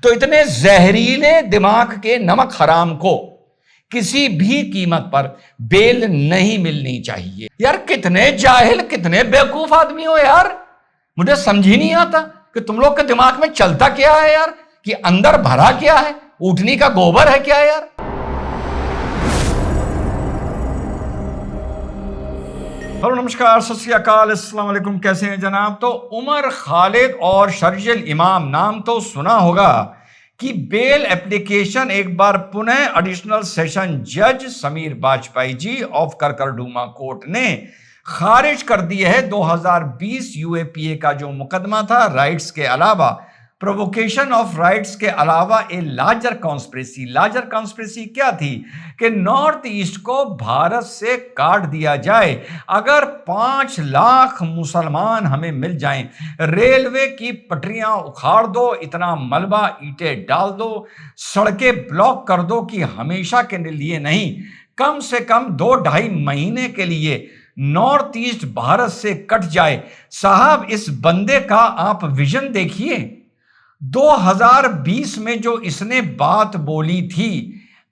तो इतने जहरीले दिमाग के नमक हराम को किसी भी कीमत पर बेल नहीं मिलनी चाहिए। यार कितने जाहिल, कितने बेवकूफ आदमी हो यार। मुझे समझ ही नहीं आता कि तुम लोग के दिमाग में चलता क्या है यार, कि अंदर भरा क्या है, ऊँटनी का गोबर है क्या यार। हेलो नमस्कार, सत श्री अकाल, अस्सलाम वालेकुम। कैसे हैं जनाब। तो उमर खालिद और शर्जिल इमाम, नाम तो सुना होगा, कि बेल एप्लीकेशन एक बार पुनः एडिशनल सेशन जज समीर बाजपेयी जी ऑफ करकरडूमा कोर्ट ने खारिज कर दी है। 2020 यूएपीए का जो मुकदमा था, राइट्स के अलावा, प्रोवोकेशन ऑफ राइट्स के अलावा ए लार्जर कॉन्स्पिरेसी क्या थी कि नॉर्थ ईस्ट को भारत से काट दिया जाए। अगर 5 लाख मुसलमान हमें मिल जाएं, रेलवे की पटरियां उखाड़ दो, इतना मलबा ईंटें डाल दो, सड़कें ब्लॉक कर दो कि हमेशा के लिए नहीं, कम से कम 2-2.5 महीने के लिए नॉर्थ ईस्ट भारत से कट जाए। साहब, इस बंदे का आप विजन देखिए। 2020 में जो इसने बात बोली थी,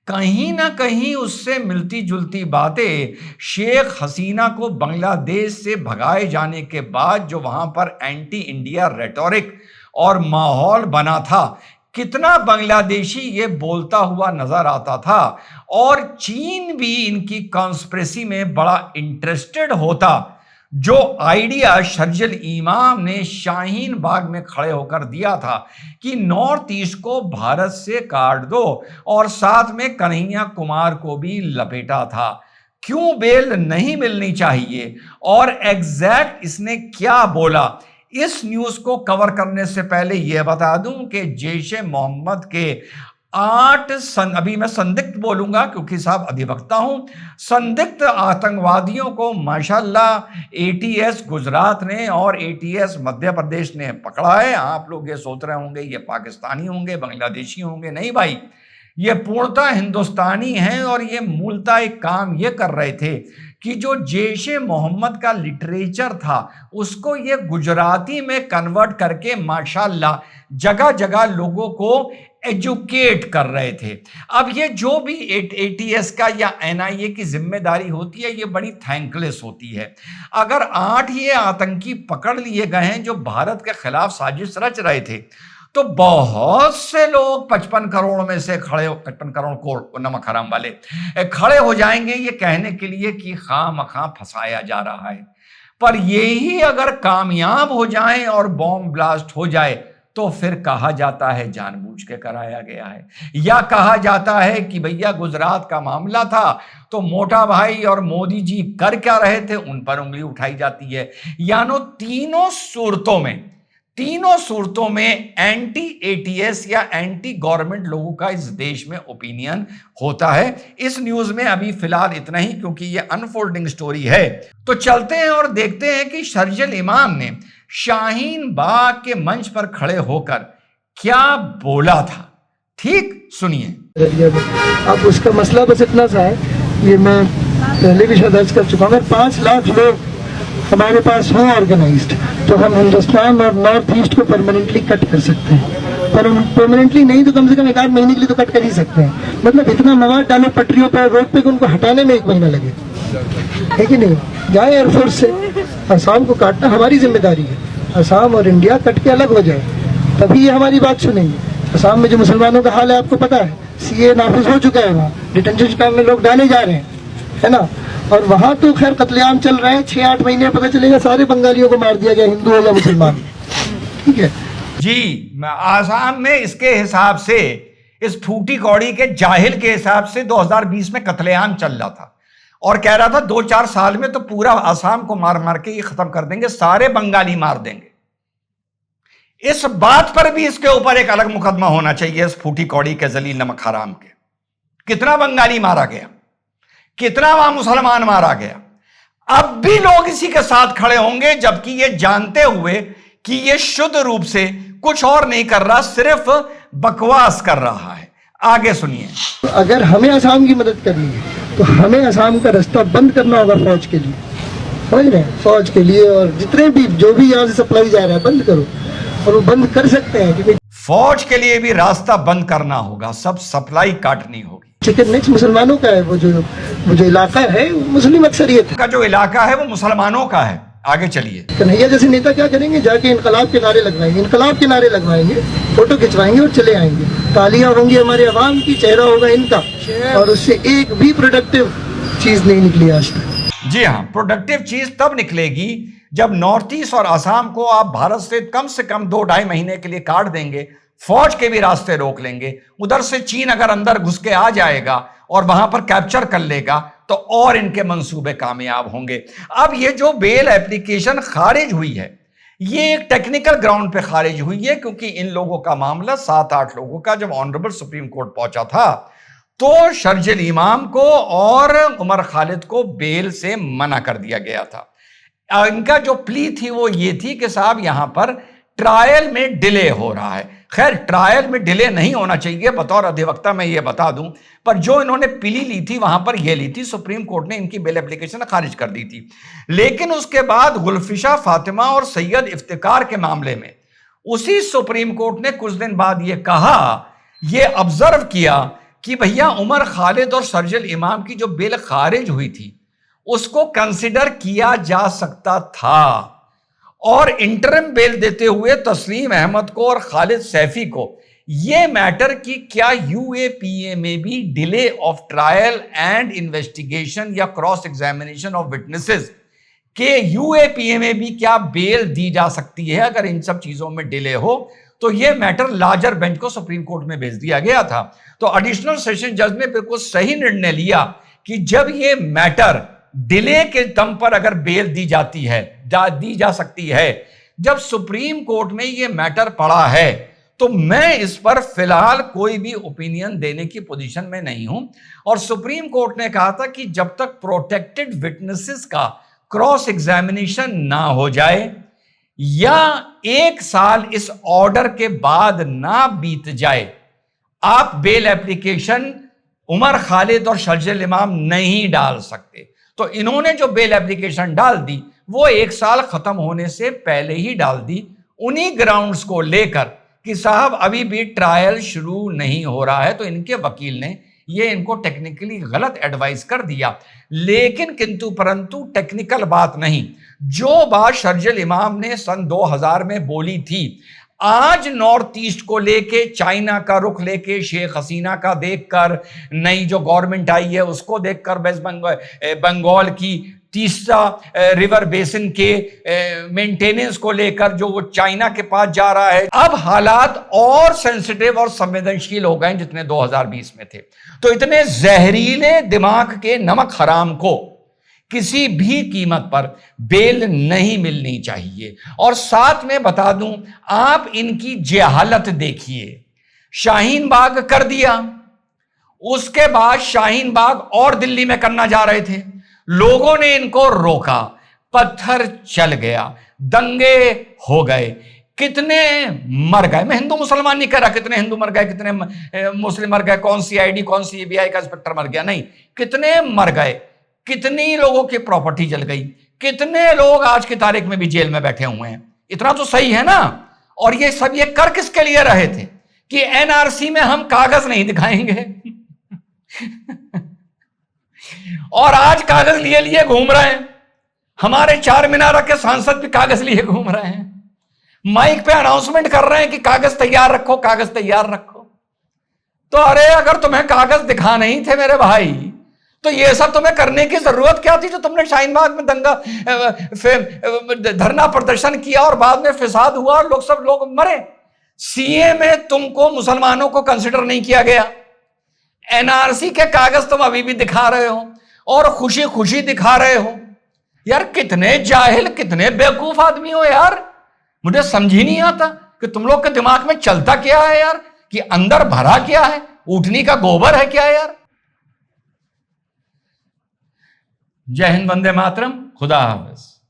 कहीं ना कहीं उससे मिलती जुलती बातें शेख हसीना को बांग्लादेश से भगाए जाने के बाद जो वहां पर एंटी इंडिया रेटोरिक और माहौल बना था, कितना बांग्लादेशी ये बोलता हुआ नजर आता था। और चीन भी इनकी कॉन्स्पिरेसी में बड़ा इंटरेस्टेड होता। जो आइडिया शर्जिल इमाम ने शाहीन बाग में खड़े होकर दिया था कि नॉर्थ ईस्ट को भारत से काट दो, और साथ में कन्हैया कुमार को भी लपेटा था, क्यों बेल नहीं मिलनी चाहिए और एग्जैक्ट इसने क्या बोला। इस न्यूज को कवर करने से पहले यह बता दूं कि जैश-ए मोहम्मद के 8 अभी मैं संदिग्ध बोलूंगा क्योंकि साहब अधिवक्ता हूं, संदिग्ध आतंकवादियों को माशाल्लाह एटीएस गुजरात ने और एटीएस मध्य प्रदेश ने पकड़ा है। आप लोग ये सोच रहे होंगे ये पाकिस्तानी होंगे, बांग्लादेशी होंगे, नहीं भाई, ये पूर्णतः हिंदुस्तानी हैं। और ये मूलतः एक काम ये कर रहे थे कि जो जैश-ए मोहम्मद का लिटरेचर था उसको ये गुजराती में कन्वर्ट करके माशाल्लाह जगह जगह लोगों को एजुकेट कर रहे थे। अब ये जो भी एटीएस का या एनआईए की जिम्मेदारी होती है, ये बड़ी थैंकलेस होती है। अगर 8 ये आतंकी पकड़ लिए गए हैं जो भारत के खिलाफ साजिश रच रहे थे, तो बहुत से लोग 55 करोड़ में से 55 करोड़ नमक हराम वाले खड़े हो जाएंगे ये कहने के लिए कि खामखा फंसाया जा रहा है। पर यही अगर कामयाब हो जाए और बॉम्ब ब्लास्ट हो जाए तो फिर कहा जाता है जानबूझ के कराया गया है, या कहा जाता है कि भैया गुजरात का मामला था तो मोटा भाई और मोदी जी कर क्या रहे थे, उन पर उंगली उठाई जाती है। यानो तीनों सूरतों में एंटी एटीएस या एंटी गवर्नमेंट लोगों का इस देश में ओपिनियन होता है। इस न्यूज में अभी फिलहाल इतना ही क्योंकि ये अनफोल्डिंग स्टोरी है। तो चलते हैं और देखते हैं कि शर्जिल इमाम ने शाहीन बाग के मंच पर खड़े होकर क्या बोला था। ठीक सुनिए। अब उसका मसला बस इतना सा है, ये मैं पहले भी शायद अर्ज कर चुका हूँ, 5 लाख लोग हमारे पास हों ऑर्गेनाइज्ड, तो हम हिंदुस्तान और नॉर्थ ईस्ट को परमानेंटली कट कर सकते हैं। पर परमानेंटली नहीं तो कम से कम 1-8 महीने के लिए तो कट कर ही सकते हैं। मतलब इतना मवाद डाले पटरियों पर, रोड पे, उनको हटाने में 1 महीना लगे, है कि नहीं। जाए एयरफोर्स से, असम को काटना हमारी जिम्मेदारी है। असम और इंडिया कट के अलग हो जाए, तभी ये हमारी बात सुनेंगे। असम में जो मुसलमानों का हाल है आपको पता है, सीए नाफिज हो चुका है, वहाँ डिटेंशन कैंप में लोग डाले जा रहे हैं, है ना। और वहां तो खैर कत्लेआम चल रहे हैं, 6-8 महीने पता चलेगा सारे बंगालियों को मार दिया गया, हिंदू हो या मुसलमान, ठीक है जी। आसाम में इसके हिसाब से, इस फूटी कौड़ी के जाहिल के हिसाब से 2020 में कत्लेआम चल रहा था और कह रहा था 2-4 साल में तो पूरा आसाम को मार मार के ये खत्म कर देंगे, सारे बंगाली मार देंगे। इस बात पर भी इसके ऊपर एक अलग मुकदमा होना चाहिए, इस फूटी कौड़ी के जलील नमक हराम के। कितना बंगाली मारा गया, कितना वहां मुसलमान मारा गया। अब भी लोग इसी के साथ खड़े होंगे, जबकि ये जानते हुए कि ये शुद्ध रूप से कुछ और नहीं कर रहा, सिर्फ बकवास कर रहा है। आगे सुनिए। तो अगर हमें असम की मदद करनी है तो हमें असम का रास्ता बंद करना होगा फौज के लिए, समझ रहे हैं, फौज के लिए। और जितने भी जो भी यहाँ से सप्लाई जा रहा है बंद करो, और वो बंद कर सकते हैं क्योंकि फौज के लिए भी रास्ता बंद करना होगा, सब सप्लाई काटनी होगी। चिकन नेक्स्ट मुसलमानों का है, वो जो इलाका है वो मुस्लिम अक्सरियत का जो इलाका है वो मुसलमानों का है। आगे चलिए। कन्हैया जैसे नेता क्या करेंगे, जाके इनकलाब के नारे लगवाएंगे, इनकलाब के नारे लगवाएंगे, फोटो खिंचवाएंगे और चले आएंगे। तालियां होंगी हमारे अवाम की, चेहरा होगा इनका, और उससे एक भी प्रोडक्टिव चीज नहीं निकली आज तक। जी हाँ, प्रोडक्टिव चीज तब निकलेगी जब नॉर्थ ईस्ट और असम को आप भारत से कम 2-2.5 महीने के लिए काट देंगे, फौज के भी रास्ते रोक लेंगे, उधर से चीन अगर अंदर घुस के आ जाएगा और वहां पर कैप्चर कर लेगा तो और इनके मंसूबे कामयाब होंगे। अब ये जो बेल एप्लीकेशन खारिज हुई है, ये एक टेक्निकल ग्राउंड पे खारिज हुई है, क्योंकि इन लोगों का मामला 7-8 लोगों का जब ऑनरेबल सुप्रीम कोर्ट पहुंचा था तो शरजील इमाम को और उमर खालिद को बेल से मना कर दिया गया था। इनका जो प्ली थी वो ये थी कि साहब यहां पर ट्रायल में डिले हो रहा है। खैर, ट्रायल में डिले नहीं होना चाहिए, बतौर अधिवक्ता मैं ये बता दूं, पर जो इन्होंने प्ली ली थी वहां पर ये ली थी, सुप्रीम कोर्ट ने इनकी बेल एप्लीकेशन खारिज कर दी थी। लेकिन उसके बाद गुलफिशा फातिमा और सैयद इफ्तिकार के मामले में उसी सुप्रीम कोर्ट ने कुछ दिन बाद ये कहा, ये ऑब्जर्व किया कि भैया उमर खालिद और शरजील इमाम की जो बेल खारिज हुई थी उसको कंसिडर किया जा सकता था, और इंटरिम बेल देते हुए तस्लीम अहमद को और खालिद सैफी को ये मैटर कि क्या यूएपीए में भी delay of trial and investigation या क्रॉस एग्जामिनेशन ऑफ विटनेसेस के यूएपीए में भी क्या बेल दी जा सकती है अगर इन सब चीजों में डिले हो, तो ये मैटर लार्जर बेंच को सुप्रीम कोर्ट में भेज दिया गया था। तो एडिशनल सेशन जज ने बिल्कुल सही निर्णय लिया कि जब ये मैटर डिले के दम पर अगर बेल दी जाती है, दी जा सकती है, जब सुप्रीम कोर्ट में ये मैटर पड़ा है, तो मैं इस पर फिलहाल कोई भी ओपिनियन देने की पोजीशन में नहीं हूं। और सुप्रीम कोर्ट ने कहा था कि जब तक प्रोटेक्टेड विटनेसेस का क्रॉस एग्जामिनेशन ना हो जाए या 1 साल इस ऑर्डर के बाद ना बीत जाए, आप बेल एप्लीकेशन उमर खालिद और शरजील इमाम नहीं डाल सकते। तो इन्होंने जो बेल एप्लीकेशन डाल दी वो 1 साल खत्म होने से पहले ही डाल दी, उन्हीं ग्राउंड्स को लेकर कि साहब अभी भी ट्रायल शुरू नहीं हो रहा है। तो इनके वकील ने ये इनको टेक्निकली गलत एडवाइस कर दिया। लेकिन किंतु परंतु टेक्निकल बात नहीं, जो बात शरजील इमाम ने सन 2000 में बोली थी, आज नॉर्थ ईस्ट को लेके, चाइना का रुख लेके, शेख हसीना का देखकर, नई जो गवर्नमेंट आई है उसको देखकर, वेस्ट बंगाल की तीसरा रिवर बेसिन के मेंटेनेंस को लेकर जो वो चाइना के पास जा रहा है, अब हालात और सेंसिटिव और संवेदनशील हो गए जितने 2020 में थे। तो इतने जहरीले दिमाग के नमक हराम को किसी भी कीमत पर बेल नहीं मिलनी चाहिए। और साथ में बता दूं, आप इनकी जेहालत देखिए, शाहीन बाग कर दिया, उसके बाद शाहीन बाग और दिल्ली में करना जा रहे थे, लोगों ने इनको रोका, पत्थर चल गया, दंगे हो गए, कितने मर गए। मैं हिंदू मुसलमान नहीं कह रहा कितने हिंदू मर गए, कितने मुस्लिम मर गए, कौन सी आईडी, कौन सी एबीआई का इंस्पेक्टर मर गया, नहीं, कितने मर गए, कितनी लोगों की प्रॉपर्टी जल गई, कितने लोग आज की तारीख में भी जेल में बैठे हुए हैं। इतना तो सही है ना। और ये सब ये कर किसके लिए रहे थे कि एनआरसी में हम कागज नहीं दिखाएंगे और आज कागज लिए लिए घूम रहे हैं। हमारे 4 मीनार के सांसद भी कागज लिए घूम रहे हैं, माइक पे अनाउंसमेंट कर रहे हैं कि कागज तैयार रखो, कागज तैयार रखो। तो अरे अगर तुम्हें कागज दिखा नहीं थे मेरे भाई, तो ये सब तुम्हें करने की जरूरत क्या थी जो तुमने शाहीन बाग में दंगा धरना प्रदर्शन किया और बाद में फिसाद हुआ और सब लोग मरे। सीए में तुमको मुसलमानों को कंसिडर नहीं किया गया, एनआरसी के कागज तुम अभी भी दिखा रहे हो और खुशी खुशी दिखा रहे हो। यार कितने जाहिल, कितने बेवकूफ आदमी हो यार, मुझे समझ ही नहीं आता कि तुम लोग के दिमाग में चलता क्या है यार, कि अंदर भरा क्या है, ऊँटनी का गोबर है क्या यार। जय हिंद, वंदे मातरम, खुदा हाफिज।